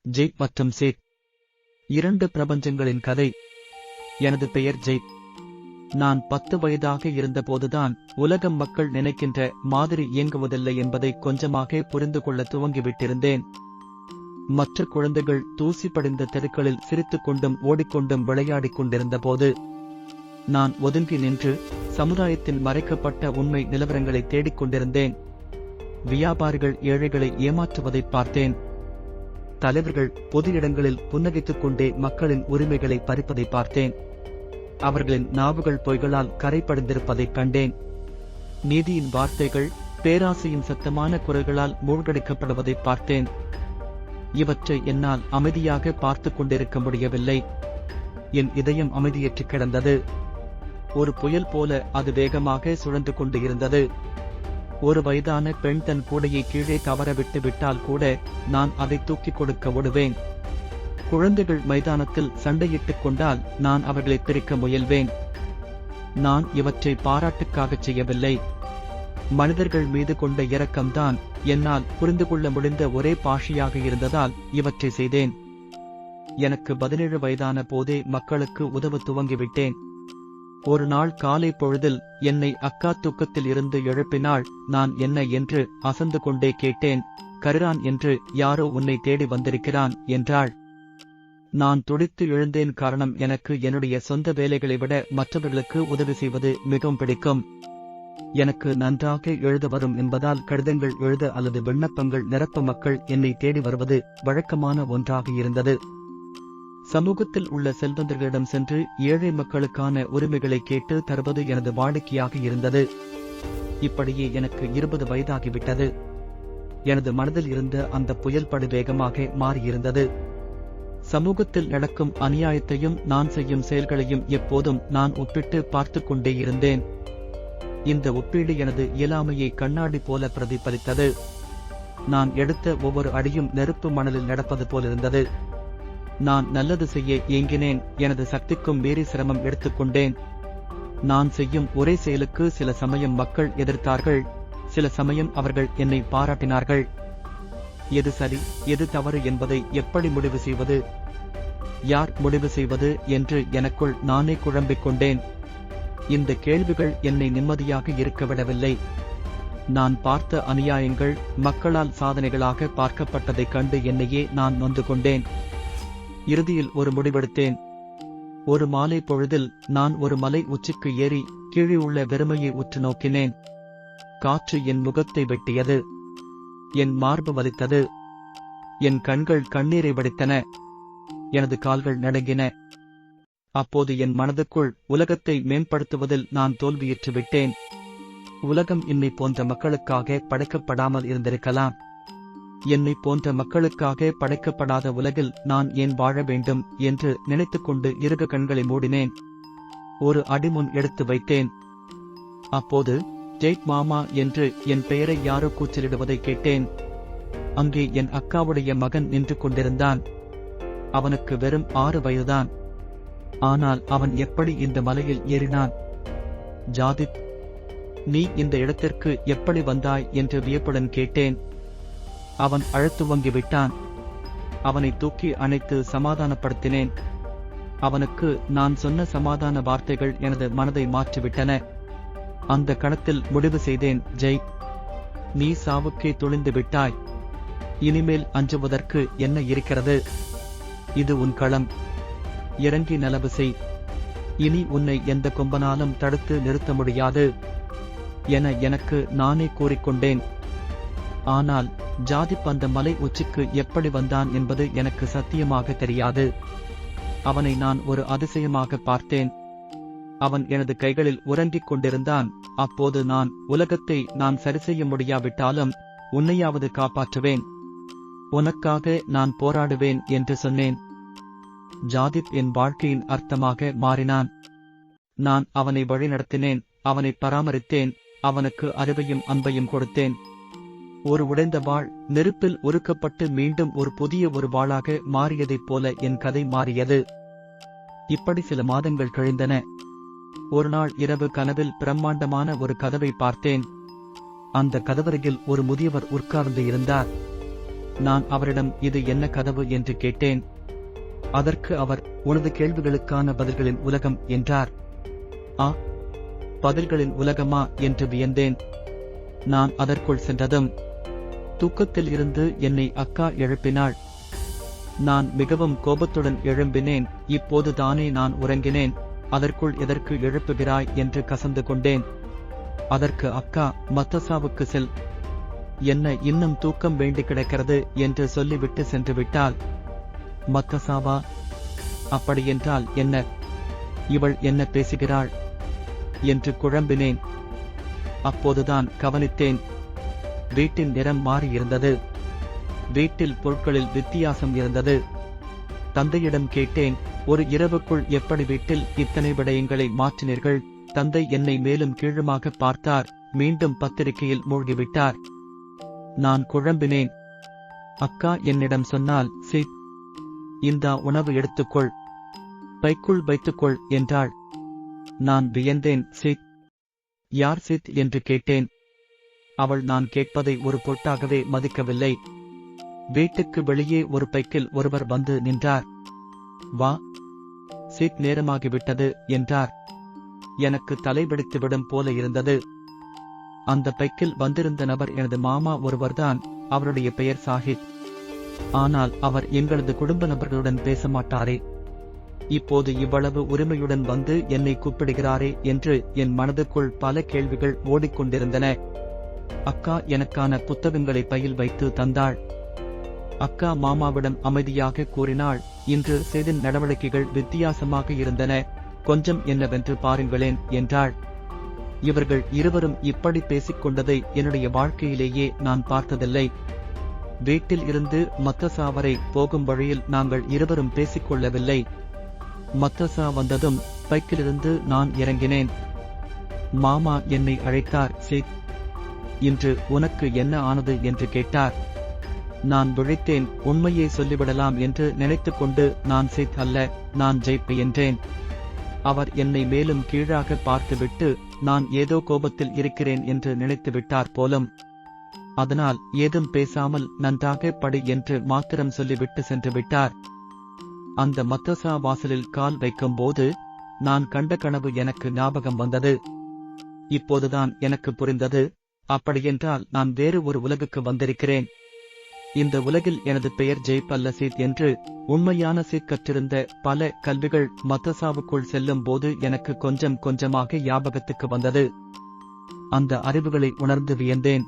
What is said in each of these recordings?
ஜெய் மற்றும் சேத். 2 பிரபஞ்சங்களின் கதை. எனது பெயர் ஜெய். நான் 10 வயதாக இருந்தபோதுதான் உலகம் மக்கள் நினைக்கின்ற மாதிரி இயங்குவதில்லை என்பதை கொஞ்சமாக புரிந்து கொள்ள துவங்கிவிட்டிருந்தேன். மற்ற குழந்தைகள் தூசி படிந்த தெருக்களில் சிரித்துக் கொண்டும் ஓடிக்கொண்டும் விளையாடிக் கொண்டிருந்தபோது நான் ஒதுங்கி நின்று சமுதாயத்தின் மறைக்கப்பட்ட உண்மை நிலவரங்களை தேடிக் கொண்டிருந்தேன். வியாபாரிகள் ஏழைகளை ஏமாற்றுவதைப் பார்த்தேன். தலைவர்கள் பொது இடங்களில் புன்னகைத்துக் கொண்டே மக்களின் உரிமைகளை பறிப்பதை பார்த்தேன். அவர்களின் நாவுகள் பொய்களால் கரைபடிந்திருப்பதைக் கண்டேன். நீதியின் வார்த்தைகள் பேராசையின் சத்தமான குரல்களால் மூழ்கடிக்கப்படுவதைப் பார்த்தேன். இவற்றை என்னால் அமைதியாக பார்த்துக் கொண்டிருக்க முடியவில்லை. என் இதயம் அமைதியற்று கிடந்தது. ஒரு புயல் போல அது வேகமாக சுழன்று கொண்டு இருந்தது. ஒரு வயதான பெண் தன் கூடையை கீழே தவறவிட்டு விட்டால் கூட நான் அதை தூக்கிக் கொடுக்க ஓடுவேன். குழந்தைகள் மைதானத்தில் சண்டையிட்டுக் கொண்டால் நான் அவர்களை பிரிக்க முயல்வேன். நான் இவற்றை பாராட்டுக்காகச் செய்யவில்லை. மனிதர்கள் மீது கொண்ட இரக்கம்தான் என்னால் புரிந்து கொள்ள முடிந்த ஒரே பாஷையாக இருந்ததால் இவற்றை செய்தேன். எனக்கு 17 வயதான போதே மக்களுக்கு உதவ துவங்கிவிட்டேன். ஒரு நாள் காலை பொழுதில் என்னை அக்கா தூக்கத்தில் இருந்து எழுப்பினாள். நான் என்ன என்று அசந்து கொண்டே கேட்டேன். கருரான் என்று யாரோ உன்னை தேடி வந்திருக்கிறான் என்றாள். நான் துடித்து எழுந்தேன். காரணம், எனக்கு என்னுடைய சொந்த வேலைகளை விட மற்றவர்களுக்கு உதவி செய்வது மிகவும் பிடிக்கும். எனக்கு நன்றாக எழுத வரும் என்பதால் கடிதங்கள் எழுத அல்லது விண்ணப்பங்கள் நிரப்ப மக்கள் என்னை தேடி வருவது வழக்கமான ஒன்றாக இருந்தது. சமூகத்தில் உள்ள செல்வந்தர்களிடம் சென்று ஏழை மக்களுக்கான உரிமைகளை கேட்டு தருவது எனது வாடிக்கையாக இருந்தது. இப்படியே எனக்கு 20 வயதாகிவிட்டது. எனது மனதில் இருந்த அந்த புயல் படு வேகமாக மாறியிருந்தது. சமூகத்தில் நடக்கும் அநியாயத்தையும் நான் செய்யும் செயல்களையும் எப்போதும் நான் ஒப்பிட்டு பார்த்துக் கொண்டே இருந்தேன். இந்த ஒப்பீடு எனது இயலாமையை கண்ணாடி போல பிரதிபலித்தது. நான் எடுத்த ஒவ்வொரு அடியும் நெருப்பு மணலில் நடப்பது போலிருந்தது. நான் நல்லது செய்ய ஏங்கினேன். எனது சக்திக்கும் மீறி சிரமம் எடுத்துக்கொண்டேன். நான் செய்யும் ஒரே செயலுக்கு சில சமயம் மக்கள் எதிர்த்தார்கள், சில சமயம் அவர்கள் என்னை பாராட்டினார்கள். எது சரி, எது தவறு என்பதை எப்படி முடிவு செய்வது, யார் முடிவு செய்வது என்று எனக்குள் நானே குழம்பிக் கொண்டேன். இந்த கேள்விகள் என்னை நிம்மதியாக இருக்க விடவில்லை. நான் பார்த்த அநியாயங்கள் மக்களால் சாதனைகளாக பார்க்கப்பட்டதைக் கண்டு என்னையே நான் நொந்து கொண்டேன். இறுதியில் ஒரு முடிவெடுத்தேன். ஒரு மாலை பொழுதில் நான் ஒரு மலை உச்சிக்கு ஏறி கீழே உள்ள வெறுமையை உற்று நோக்கினேன். காற்று என் முகத்தை வெட்டியது. என் மார்பு வலித்தது. என் கண்கள் கண்ணீரை வடித்தன. எனது கால்கள் நடுங்கின. அப்போது என் மனதுக்குள் உலகத்தை மேம்படுத்துவதில் நான் தோல்வியுற்று விட்டேன். உலகம் என்னை போன்ற மக்களுக்காக படைக்கப்படாமல் இருந்திருக்கலாம். என்னை போன்ற மக்களுக்காக படைக்கப்படாத உலகில் நான் ஏன் வாழ வேண்டும் என்று நினைத்துக்கொண்டு இறுக கண்களை மூடினேன். ஒரு அடிமுன் எடுத்து வைத்தேன். அப்போது ஜெய் மாமா என்று என் பெயரை யாரோ கூச்சலிடுவதை கேட்டேன். அங்கே என் அக்காவுடைய மகன் நின்று கொண்டிருந்தான். அவனுக்கு வெறும் 6 வயதுதான். ஆனால் அவன் எப்படி இந்த மலையில் ஏறினான்? ஜாதிப், நீ இந்த இடத்திற்கு எப்படி வந்தாய் என்று வியப்புடன் கேட்டேன். அவன் அழத் துவங்கிவிட்டான். அவனை தூக்கி அணைத்து சமாதானப்படுத்தினேன். அவனுக்கு நான் சொன்ன சமாதான வார்த்தைகள் எனது மனதை மாற்றிவிட்டன. அந்த கணத்தில் முடிவு செய்தேன், ஜெய், நீ சாவுக்கே துணிந்து விட்டாய். இனிமேல் அஞ்சுவதற்கு என்ன இருக்கிறது? இது உன் களம். இறங்கி நலவு செய். இனி உன்னை எந்த கொம்பனாலும் தடுத்து நிறுத்த முடியாது என எனக்கு நானே கூறிக்கொண்டேன். ஆனால் ஜாதிப் அந்த மலை உச்சிக்கு எப்படி வந்தான் என்பது எனக்கு சத்தியமாக தெரியாது. அவனை நான் ஒரு அதிசயமாக பார்த்தேன். அவன் எனது கைகளில் உறங்கிக் கொண்டிருந்தான். அப்போது நான், உலகத்தை நான் சரிசெய்ய முடியாவிட்டாலும் உன்னையாவது காப்பாற்றுவேன், உனக்காக நான் போராடுவேன் என்று சொன்னேன். ஜாதிப் என் வாழ்க்கையின் அர்த்தமாக மாறினான். நான் அவனை வழிநடத்தினேன், அவனை பராமரித்தேன், அவனுக்கு அறிவையும் அன்பையும் கொடுத்தேன். ஒரு உடைந்த வாள் நெருப்பில் உருக்கப்பட்டு மீண்டும் ஒரு புதிய வாளாக மாறியதைப் போல என் கதை மாறியது. இப்படி சில மாதங்கள் கழிந்தன. ஒரு நாள் இரவு கனவில் பிரம்மாண்டமான ஒரு கதவை பார்த்தேன். அந்த கதவருகில் ஒரு முதியவர் உட்கார்ந்து இருந்தார். நான் அவரிடம் இது என்ன கதவு என்று கேட்டேன். அதற்கு அவர், உனது கேள்விகளுக்கான பதில்களின் உலகம் என்றார். ஆ, பதில்களின் உலகமா என்று வியந்தேன். நான் அதற்குள் சென்றதும் தூக்கத்தில் இருந்து என்னை அக்கா எழுப்பினாள். நான் மிகவும் கோபத்துடன் எழும்பினேன். இப்போது தானே நான் உறங்கினேன், அதற்குள் எதற்கு எழுப்புகிறாய் என்று கசந்து கொண்டேன். அதற்கு அக்கா, மத்தசாவுக்கு செல், என்ன இன்னும் தூக்கம் வேண்டி கிடக்கிறது என்று சொல்லிவிட்டு சென்று விட்டாள். மத்தசாவா? அப்படியென்றால் என்ன? இவள் என்ன பேசுகிறாள் என்று குழம்பினேன். அப்போதுதான் கவனித்தேன், வீட்டின் நிறம் மாறியிருந்தது. வீட்டில் பொருட்களில் வித்தியாசம் இருந்தது. தந்தையிடம் கேட்டேன், ஒரு இரவுக்குள் எப்படி வீட்டில் இத்தனை விடயங்களை மாற்றினீர்கள்? தந்தை என்னை மேலும் கீழுமாக பார்த்தார், மீண்டும் பத்திரிகையில் மூழ்கிவிட்டார். நான் குழம்பினேன். அக்கா என்னிடம் சொன்னால், சித், இந்த உணவு எடுத்துக்கொள், பைக்குள் வைத்துக்கொள் என்றாள். நான் வியந்தேன். சித்? யார் சித் என்று கேட்டேன். அவள் நான் கேட்பதை ஒரு பொருட்டாகவே மதிக்கவில்லை. வீட்டுக்கு வெளியே ஒரு பைக்கில் ஒருவர் வந்து நின்றார். வா, சித், நேரமாகிவிட்டது என்றார். எனக்கு தலைவெடித்துவிடும் போல இருந்தது. அந்த பைக்கில் வந்திருந்த நபர் எனது மாமா ஒருவர்தான். அவருடைய பெயர் சாஹித். ஆனால் அவர் எங்களது குடும்ப நபர்களுடன் பேச மாட்டாரே. இப்போது இவ்வளவு உரிமையுடன் வந்து என்னை கூப்பிடுகிறாரே என்று என் மனதுக்குள் பல கேள்விகள் ஓடிக்கொண்டிருந்தன. அக்கா எனக்கான புத்தகங்களை பையில் வைத்து தந்தாள். அக்கா மாமாவிடம் அமைதியாக கூறினாள், இன்று சேதின் நடவடிக்கைகள் வித்தியாசமாக இருந்தன, கொஞ்சம் என்னவென்று பாருங்களேன் என்றாள். இவர்கள் இருவரும் இப்படி பேசிக் கொண்டதை என்னுடைய வாழ்க்கையிலேயே நான் பார்த்ததில்லை. வீட்டில் இருந்து மத்தசா வரை போகும் வழியில் நாங்கள் இருவரும் பேசிக்கொள்ளவில்லை. மத்தசா வந்ததும் பைக்கிலிருந்து நான் இறங்கினேன். மாமா என்னை அழைத்தார். சித், இன்று உனக்கு என்ன ஆனது என்று கேட்டார். நான் விழித்தேன். உண்மையை சொல்லிவிடலாம் என்று நினைத்துக் கொண்டு, நான் சித் அல்ல, நான் ஜெய்ப் என்றேன். அவர் என்னை மேலும் கீழாக பார்த்துவிட்டு, நான் ஏதோ கோபத்தில் இருக்கிறேன் என்று நினைத்து விட்டார் போலும். அதனால் ஏதும் பேசாமல் நன்றாக படி என்று மாத்திரம் சொல்லிவிட்டு சென்று விட்டார். அந்த மத்தசா வாசலில் கால் வைக்கும்போது நான் கண்ட கனவு எனக்கு ஞாபகம் வந்தது. இப்போதுதான் எனக்கு புரிந்தது, அப்படியென்றால் நான் வேறு ஒரு உலகுக்கு வந்திருக்கிறேன். இந்த உலகில் எனது பெயர் ஜெய்ப் அல்ல, சித் என்று. உண்மையான சித் கற்றிருந்த பல கல்விகள் மத்தசாவுக்குள் செல்லும் போது எனக்கு கொஞ்சம் கொஞ்சமாக ஞாபகத்துக்கு வந்தது. அந்த அறிவுகளை உணர்ந்து வியந்தேன்.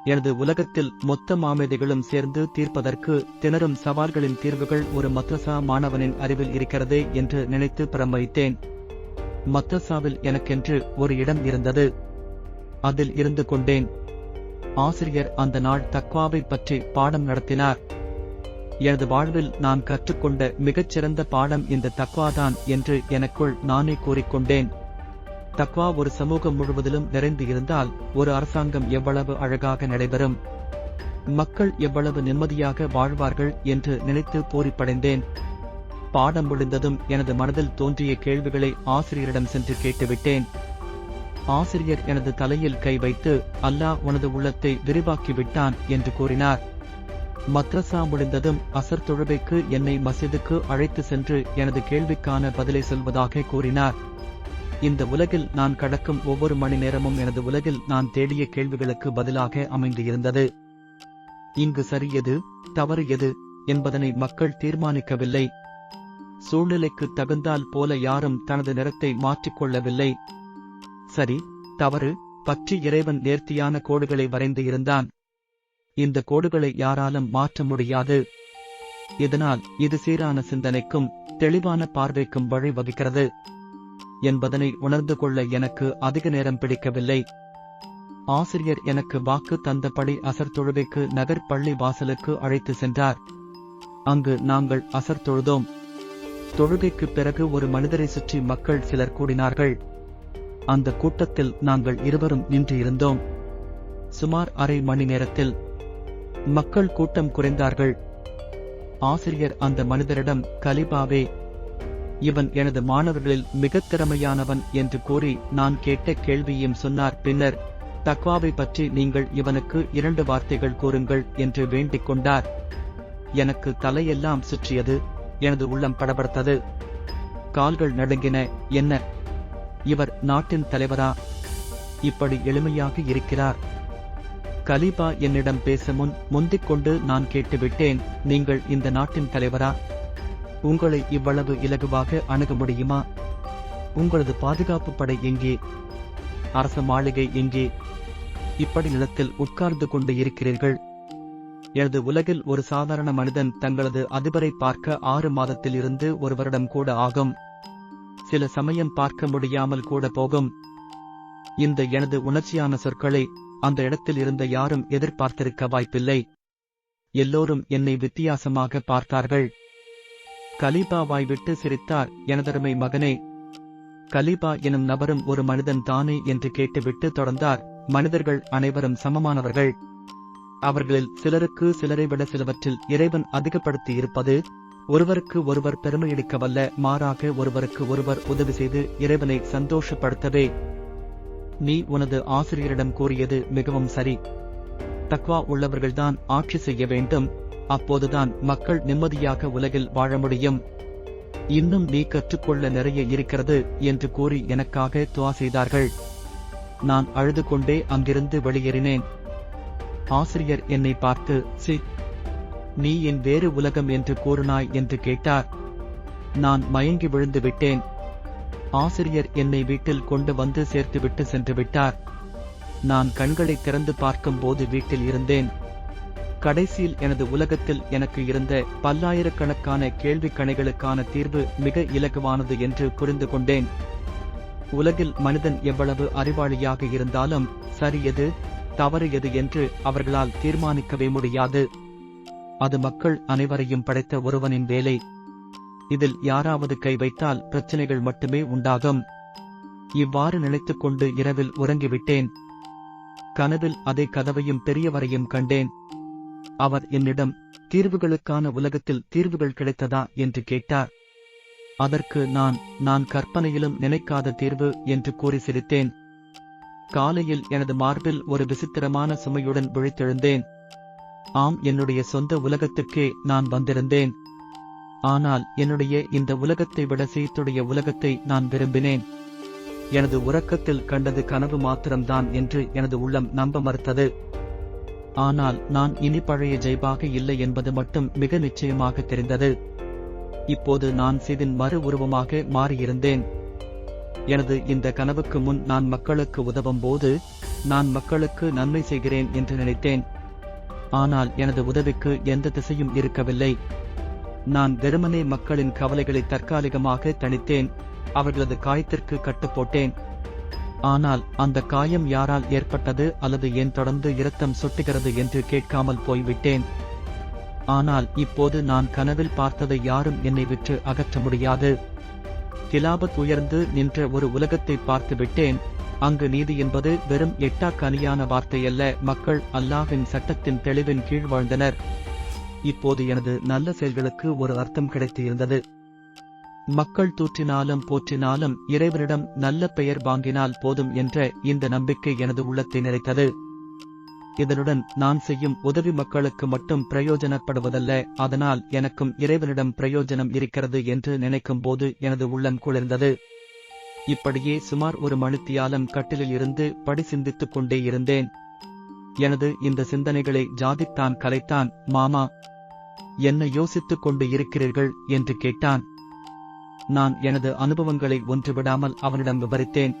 எனது உலகத்தில் மொத்த மாமேதைகளும் சேர்ந்து தீர்ப்பதற்கு திணறும் சவால்களின் தீர்வுகள் ஒரு மத்தசா மாணவனின் அறிவில் இருக்கிறதே என்று நினைத்து பிரமித்தேன். மத்தசாவில் எனக்கென்று ஒரு இடம் இருந்தது. அதில் இருந்து கொண்டேன். ஆசிரியர் அந்த நாள் தக்வாவை பற்றி பாடம் நடத்தினார். எனது வாழ்வில் நான் கற்றுக்கொண்ட மிகச்சிறந்த பாடம் இந்த தக்வாதான் என்று எனக்குள் நானே கூறிக்கொண்டேன். தக்வா ஒரு சமூகம் முழுவதிலும் நிறைந்து இருந்தால் ஒரு அரசாங்கம் எவ்வளவு அழகாக நடைபெறும், மக்கள் எவ்வளவு நிம்மதியாக வாழ்வார்கள் என்று நினைத்து பூரிப்படைந்தேன். பாடம் முடிந்ததும் எனது மனதில் தோன்றிய கேள்விகளை ஆசிரியரிடம் சென்று கேட்டுவிட்டேன். ஆசிரியர் எனது தலையில் கை வைத்து, அல்லாஹ் உனது உள்ளத்தை விரிவாக்கிவிட்டான் என்று கூறினார். மத்ரசா முடிந்ததும் அசர் தொழுகைக்கு என்னை மஸ்ஜிதுக்கு அழைத்து சென்று எனது கேள்விக்கான பதிலை சொல்வதாக கூறினார். இந்த உலகில் நான் கடக்கும் ஒவ்வொரு மணி நேரமும் எனது உலகில் நான் தேடிய கேள்விகளுக்கு பதிலாக அமைந்து இருந்தது. இங்கு சரி எது, தவறு எது என்பதனை மக்கள் தீர்மானிக்கவில்லை. சூழ்நிலைக்கு தகுந்தால் போல யாரும் தனது நிறத்தை மாற்றிக்கொள்ளவில்லை. சரி, தவறு பற்றி இறைவன் நேர்த்தியான கோடுகளை வரைந்து இருந்தான். இந்த கோடுகளை யாராலும் மாற்ற முடியாது. இதனால் இது சீரான சிந்தனைக்கும் தெளிவான பார்வைக்கும் வழிவகுக்கிறது என்பதனை உணர்ந்து கொள்ள எனக்கு அதிக நேரம் பிடிக்கவில்லை. ஆசிரியர் எனக்கு வாக்கு தந்தபடி அசர் தொழுகைக்கு நகர் பள்ளி வாசலுக்கு அழைத்து சென்றார். அங்கு நாங்கள் அசர் தொழுதோம். தொழுகைக்கு பிறகு ஒரு மனிதரை சுற்றி மக்கள் சிலர் கூடினார்கள். அந்த கூட்டத்தில் நாங்கள் இருவரும் நின்று இருந்தோம். சுமார் அரை மணி நேரத்தில் மக்கள் கூட்டம் குறைந்தார்கள். ஆசிரியர் அந்த மனிதரிடம், கலிபாவே, இவன் எனது மாணவர்களில் மிகத் திறமையானவன் என்று கூறி நான் கேட்ட கேள்வியும் சொன்னார். பின்னர், தக்வாவை பற்றி நீங்கள் இவனுக்கு 2 வார்த்தைகள் கூறுங்கள் என்று வேண்டிக் கொண்டார். எனக்கு தலையெல்லாம் சுற்றியது, எனது உள்ளம் படபடத்தது, கால்கள் நடுங்கின. என்ன, இவர் நாட்டின் தலைவரா? இப்படி எளிமையாக இருக்கிறார்? கலீபா என்னிடம் பேச முந்திக் கொண்டு நான் கேட்டுவிட்டேன், நீங்கள் இந்த நாட்டின் தலைவரா? உங்களை இவ்வளவு இலகுவாக அணுக முடியுமா? உங்களது பாதுகாப்பு படை எங்கே? அரச மாளிகை எங்கே? இப்படி நிலத்தில் உட்கார்ந்து கொண்டு இருக்கிறீர்கள். எனது உலகில் ஒரு சாதாரண மனிதன் தங்களது அதிபரை பார்க்க 6 மாதத்தில் இருந்து 1 வருடம் கூட ஆகும். சில சமயம் பார்க்க முடியாமல் கூட போகும். இந்த எனது உணர்ச்சியான சொற்களை அந்த இடத்தில் இருந்த யாரும் எதிர்பார்த்திருக்க வாய்ப்பில்லை. எல்லோரும் என்னை வித்தியாசமாக பார்த்தார்கள். கலீபா வாய்விட்டு சிரித்தார். எனதருமை மகனே, கலீபா எனும் நபரும் ஒரு மனிதன் தானே என்று கேட்டுவிட்டு தொடர்ந்தார். மனிதர்கள் அனைவரும் சமமானவர்கள். அவர்களில் சிலருக்கு சிலரை விட சிலவற்றில் இறைவன் அதிகப்படுத்தி இருப்பது, ஒருவருக்கு ஒருவர் பெருமையடிக்க வல்ல, மாறாக ஒருவருக்கு ஒருவர் உதவி செய்து இறைவனை சந்தோஷப்படுத்தவே. நீ உனது ஆசிரியரிடம் கூறியது மிகவும் சரி. தக்வா உள்ளவர்கள்தான் ஆட்சி செய்ய வேண்டும். அப்போதுதான் மக்கள் நிம்மதியாக உலகில் வாழ முடியும். இன்னும் நீ கற்றுக்கொள்ள நிறைய இருக்கிறது என்று கூறி எனக்காக துஆ செய்தார்கள். நான் அழுது கொண்டே அங்கிருந்து வெளியேறினேன். ஆசிரியர் என்னை பார்த்து, நீ என் வேறு உலகம் என்று கூறினாய் என்று கேட்டார். நான் மயங்கி விழுந்து விட்டேன். ஆசிரியர் என்னை வீட்டில் கொண்டு வந்து சேர்த்துவிட்டு சென்று விட்டார். நான் கண்களை திறந்து பார்க்கும்போது வீட்டில் இருந்தேன். கடைசியில் எனது உலகத்தில் எனக்கு இருந்த பல்லாயிரக்கணக்கான கேள்விக் கணைகளுக்கான தீர்வு மிக இலகுவானது என்று புரிந்து கொண்டேன். உலகில் மனிதன் எவ்வளவு அறிவாளியாக இருந்தாலும் சரி எது, தவறு எது என்று அவர்களால் தீர்மானிக்கவே முடியாது. அது மக்கள் அனைவரையும் படைத்த ஒருவனின் வேலை. இதில் யாராவது கை வைத்தால் பிரச்சனைகள் மட்டுமே உண்டாகும். இவ்வாறு நினைத்துக் கொண்டு இரவில் உறங்கிவிட்டேன். கனவில் அதே கதவையும் பெரியவரையும் கண்டேன். அவர் என்னிடம், தீர்வுகளுக்கான உலகத்தில் தீர்வுகள் கிடைத்ததா என்று கேட்டார். அதற்கு நான் கற்பனையிலும் நினைக்காத தீர்வு என்று கூறி சிரித்தேன். காலையில் எனது மார்பில் ஒரு விசித்திரமான சுமையுடன் விழித்தெழுந்தேன். ஆம், என்னுடைய சொந்த உலகத்துக்கே நான் வந்திருந்தேன். ஆனால் என்னுடைய இந்த உலகத்தை விட சீத்துடைய உலகத்தை நான் விரும்பினேன். எனது உறக்கத்தில் கண்டது கனவு மாத்திரம்தான் என்று எனது உள்ளம் நம்ப மறுத்தது. ஆனால் நான் இனி பழைய ஜெய்பாக இல்லை என்பது மட்டும் மிக நிச்சயமாக தெரிந்தது. இப்போது நான் சிதின் மறு உருவமாக மாறியிருந்தேன். எனது இந்த கனவுக்கு முன் நான் மக்களுக்கு உதவும் போது நான் மக்களுக்கு நன்மை செய்கிறேன் என்று நினைத்தேன். ஆனால் எனது உதவிக்கு எந்த திசையும் இருக்கவில்லை. நான் வெறுமனே மக்களின் கவலைகளை தற்காலிகமாக தணித்தேன். அவர்களது காயத்திற்கு கட்டுப்போட்டேன். ஆனால் அந்த காயம் யாரால் ஏற்பட்டது அல்லது ஏன் தொடர்ந்து இரத்தம் சொட்டுகிறது என்று கேட்காமல் போய்விட்டேன். ஆனால் இப்போது நான் கனவில் பார்த்ததை யாரும் என்னை விட்டு அகற்ற முடியாது. கிலாபத் உயர்ந்து நின்ற ஒரு உலகத்தை பார்த்து விட்டேன். அங்கு நீதி என்பது வெறும் எட்டாக்கனியான வார்த்தையல்ல. மக்கள் அல்லாஹ்வின் சட்டத்தின் தெளிவின் கீழ் வாழ்ந்தனர். இப்போது எனது நல்ல செயல்களுக்கு ஒரு அர்த்தம் கிடைத்து இருந்தது. மக்கள் தூற்றினாலும் போற்றினாலும் இறைவனிடம் நல்ல பெயர் வாங்கினால் போதும் என்ற இந்த நம்பிக்கை எனது உள்ளத்தை நிறைத்தது. இதனுடன் நான் செய்யும் உதவி மக்களுக்கு மட்டும் பிரயோஜனப்படுவதல்ல, அதனால் எனக்கும் இறைவனிடம் பிரயோஜனம் இருக்கிறது என்று நினைக்கும் போது எனது உள்ளம் குளிர்ந்தது. இப்படியே சுமார் 1 மணித்தியாலம் கட்டிலில் இருந்து படி சிந்தித்துக் கொண்டே இருந்தேன். எனது இந்த சிந்தனைகளை ஜாதித்தான் கலைத்தான். மாமா, என்ன யோசித்துக் கொண்டு இருக்கிறீர்கள் என்று கேட்டான். நான் எனது அனுபவங்களை ஒன்றுவிடாமல் அவனிடம் விவரித்தேன்.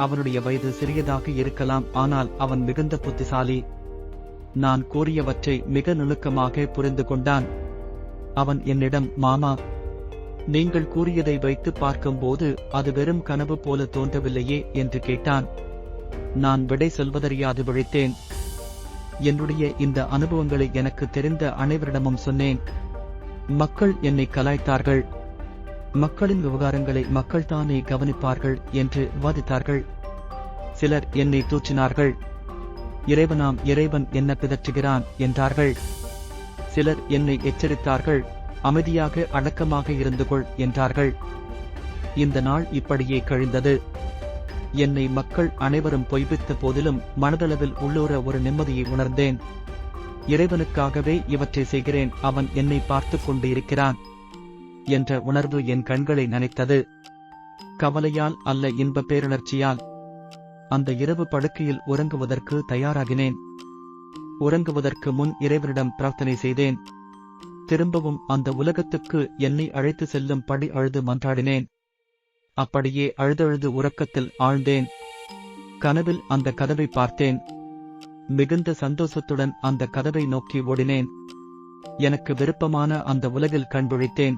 அவனுடைய வயது சிறியதாக இருக்கலாம், ஆனால் அவன் மிகுந்த புத்திசாலி. நான் கூறியவற்றை மிக நுணுக்கமாக புரிந்து கொண்டான். அவன் என்னிடம், மாமா, நீங்கள் கூறியதை வைத்து பார்க்கும்போது அது வெறும் கனவு போல தோன்றவில்லையே என்று கேட்டான். நான் விடை சொல்வதறியாது விழித்தேன். என்னுடைய இந்த அனுபவங்களை எனக்கு தெரிந்த அனைவரிடமும் சொன்னேன். மக்கள் என்னை கலாய்த்தார்கள். மக்களின் விவகாரங்களை மக்கள்தானே கவனிப்பார்கள் என்று வாதித்தார்கள். சிலர் என்னை தூற்றினார்கள். இறைவன் என்ன பிதற்றுகிறான் என்றார்கள். சிலர் என்னை எச்சரித்தார்கள். அமைதியாக அடக்கமாக இருந்து கொள் என்றார்கள். இந்த நாள் இப்படியே கழிந்தது. என்னை மக்கள் அனைவரும் பொய்ப்பித்த போதிலும் மனதளவில் உள்ளூர ஒரு நிம்மதியை உணர்ந்தேன். இறைவனுக்காகவே இவற்றை செய்கிறேன், அவன் என்னை பார்த்துக் கொண்டு இருக்கிறான் என்ற உணர்வு என் கண்களை நனைத்தது. கவலையால் அல்ல, இன்ப பேருணர்ச்சியால். அந்த இரவு படுக்கையில் உறங்குவதற்கு தயாராகினேன். உறங்குவதற்கு முன் இறைவனிடம் பிரார்த்தனை செய்தேன். திரும்பவும் அந்த உலகத்துக்கு என்னை அழைத்து செல்லும் படி அழுது மன்றாடினேன். அப்படியே அழுதழுது உறக்கத்தில் ஆழ்ந்தேன். கனவில் அந்த கதவை பார்த்தேன். மிகுந்த சந்தோஷத்துடன் அந்த கதவை நோக்கி ஓடினேன். எனக்கு விருப்பமான அந்த உலகில் கண் விழித்தேன்.